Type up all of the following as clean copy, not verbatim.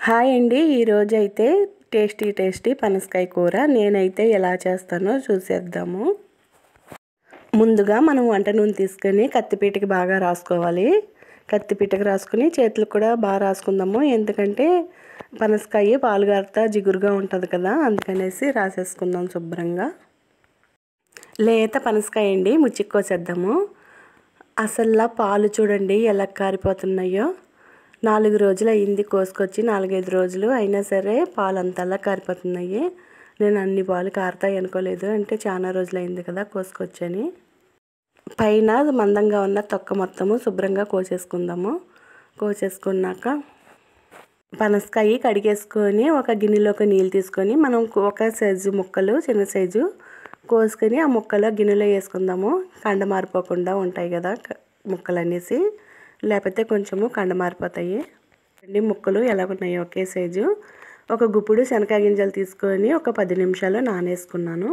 Hi అండి, ఈరోజైతే tasty పనసకాయ కూర నేనైతే ఎలా చేస్తానో చూసేద్దాము. ముందుగా మనం వంట నూనె తీసుకొని కత్తిపీటకి బాగా రాసుకోవాలి. కత్తిపీటకి రాసుకుని చేతులకు కూడా బాగా రాసుకుందాము. ఎందుకంటే పనసకాయ పాలుగారుతా జిగురుగా ఉంటుంది కదా, అందుకనేసి రాసేసుకుందాం శుభ్రంగా. లేత పనసకాయ అండి, ముచ్చిక్కోసేద్దాము. అసలు పాలు చూడండి ఎలా కారిపోతున్నాయో. 4 రోజులు అయింది కోసుకొచ్చి, 4-5 రోజులు అయినా సరే పాలు అంతలా కారిపోతున్నాయి. నేను అన్ని పాలు కారుతాయి అనుకోలేదు, అంటే చాలా రోజులు అయింది కదా కోసుకొచ్చని. పైన మందంగా ఉన్న తొక్క మొత్తము శుభ్రంగా కోసేసుకుందాము. కోసేసుకున్నాక పనసకాయ కడిగేసుకొని ఒక గిన్నెలోకి నీళ్ళు తీసుకొని మనం ఒక సైజు ముక్కలు చిన్న సైజు కోసుకొని ఆ ముక్కలో గిన్నెలో వేసుకుందాము. కండ మారిపోకుండా ఉంటాయి కదా ముక్కలు అనేసి, లేకపోతే కొంచెము కండ మారిపోతాయి. అన్ని ముక్కలు ఎలా ఉన్నాయి ఒకే సైజు. ఒక గుప్పుడు శనగకాయ గింజలు తీసుకొని ఒక 10 నిమిషాలు నానేసుకున్నాను.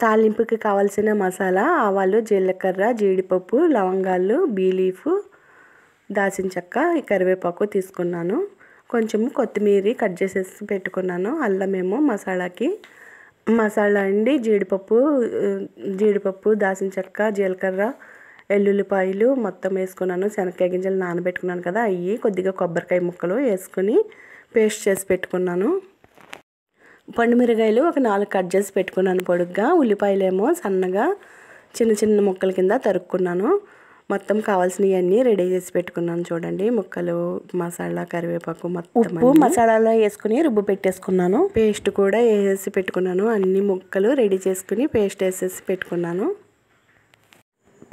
తాలింపుకి కావాల్సిన మసాలా ఆవాలు, జీలకర్ర, జీడిపప్పు, లవంగాలు, బీ లీఫ్, దాల్చిన చెక్క, కరివేపాకు తీసుకున్నాను. కొంచెము కొత్తిమీర కట్ చేసేసి పెట్టుకున్నాను. అల్లమేమో మసాలా అండి, జీడిపప్పు, దాల్చిన చెక్క, జీలకర్ర, ఎల్లుల్లిపాయలు మొత్తం వేసుకున్నాను. శనగకాయ గింజలు నానబెట్టుకున్నాను కదా, అవి కొద్దిగా కొబ్బరికాయ ముక్కలు వేసుకొని పేస్ట్ చేసి పెట్టుకున్నాను. పండుమిరగాయలు ఒక 4 కట్ చేసి పెట్టుకున్నాను పొడుగ్గా. ఉల్లిపాయలేమో సన్నగా చిన్న ముక్కల కింద తరుక్కున్నాను. మొత్తం కావాల్సినవన్నీ రెడీ చేసి పెట్టుకున్నాను. చూడండి, ముక్కలు, మసాలా, కరివేపాకు, మొత్తం ఉప్పు మసాలాలో వేసుకుని రుబ్బు పెట్టేసుకున్నాను. పేస్ట్ కూడా వేసి పెట్టుకున్నాను. అన్ని ముక్కలు రెడీ చేసుకుని పేస్ట్ వేసేసి పెట్టుకున్నాను.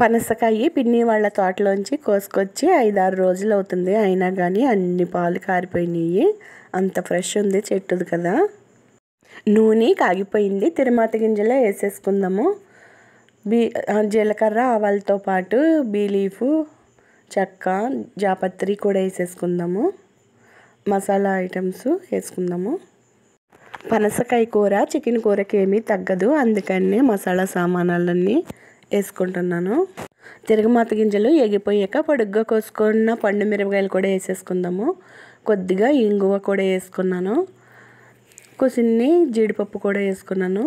పనసకాయ పిన్ని వాళ్ళ తోటలోంచి కోసుకొచ్చి 5-6 రోజులు అవుతుంది, అయినా కానీ అన్ని పాలు కారిపోయినాయి. అంత ఫ్రెష్ ఉంది, చెట్టుది కదా. నూనె కాగిపోయింది. తిరుమాత గింజలో వేసేసుకుందాము. జీలకర్ర ఆవాలతో పాటు బీ లీఫ్, చెక్క, జాపత్రి కూడా వేసేసుకుందాము. మసాలా ఐటమ్స్ వేసుకుందాము. పనసకాయ కూర చికెన్ కూరకి ఏమీ తగ్గదు, అందుకని మసాలా సామానాలన్నీ వేసుకుంటున్నాను. తిరగమాత గింజలు ఎగిపోయాక పొడుగ్గా కోసుకున్న పండు మిరపకాయలు కూడా వేసేసుకుందాము. కొద్దిగా ఇంగువ కూడా వేసుకున్నాను. కొద్దిన్ని జీడిపప్పు కూడా వేసుకున్నాను.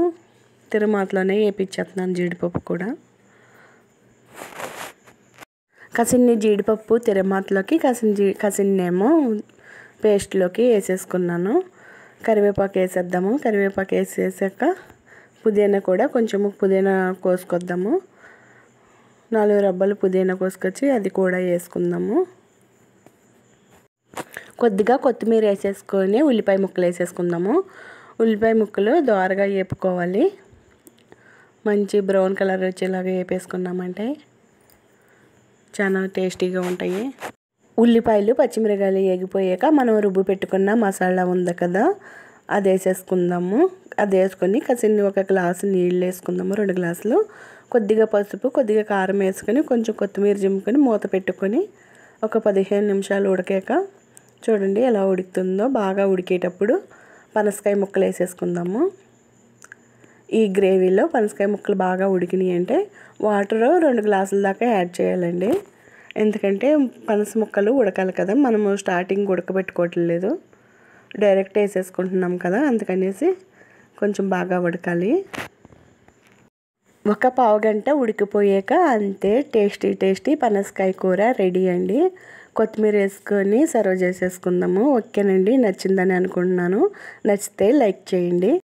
తిరగమాతలోనే వేపించేస్తున్నాను జీడిపప్పు కూడా. కసిన్ని జీడిపప్పు తిరగమాతలోకి, కసిన్నేమో పేస్ట్లోకి వేసేసుకున్నాను. కరివేపాకు వేసేద్దాము. కరివేపాకు వేసేసాక పుదీనా కూడా కొంచెము పుదీనా కోసుకొద్దాము. 4 రబ్బలు పుదీనా కోసుకొచ్చి అది కూడా వేసుకుందాము. కొద్దిగా కొత్తిమీర వేసేసుకొని ఉల్లిపాయ ముక్కలు వేసేసుకుందాము. ఉల్లిపాయ ముక్కలు దోరగా వేపుకోవాలి. మంచి బ్రౌన్ కలర్ వచ్చేలాగా వేపేసుకున్నామంటే చాలా టేస్టీగా ఉంటాయి. ఉల్లిపాయలు, పచ్చిమిరకాయలు వేగిపోయాక మనం రుబ్బు పెట్టుకున్న మసాలా ఉంది కదా, అది వేసేసుకుందాము. అది వేసుకొని కసిన్ని ఒక గ్లాసు నీళ్ళు వేసుకుందాము, 2 గ్లాసులు. కొద్దిగా పసుపు, కొద్దిగా కారం వేసుకొని కొంచెం కొత్తిమీర జిమ్ముకొని మూత పెట్టుకొని ఒక 15 నిమిషాలు ఉడికాక చూడండి ఎలా ఉడుకుతుందో. బాగా ఉడికేటప్పుడు పనసకాయ ముక్కలు వేసేసుకుందాము. ఈ గ్రేవీలో పనసకాయ ముక్కలు బాగా ఉడికినాయి అంటే వాటర్ 2 గ్లాసుల దాకా యాడ్ చేయాలండి. ఎందుకంటే పనస ముక్కలు ఉడకాలి కదా, మనము స్టార్టింగ్ ఉడకబెట్టుకోవట్లేదు, డైరెక్ట్ వేసేసుకుంటున్నాం కదా, అందుకనేసి కొంచెం బాగా ఉడకాలి. ఒక పావు గంట ఉడికిపోయాక అంతే, టేస్టీ పనసకాయ కూర రెడీ అండి. కొత్తిమీర వేసుకొని సర్వ్ చేసేసుకుందాము. ఓకేనండి, నచ్చిందని అనుకుంటున్నాను. నచ్చితే లైక్ చేయండి.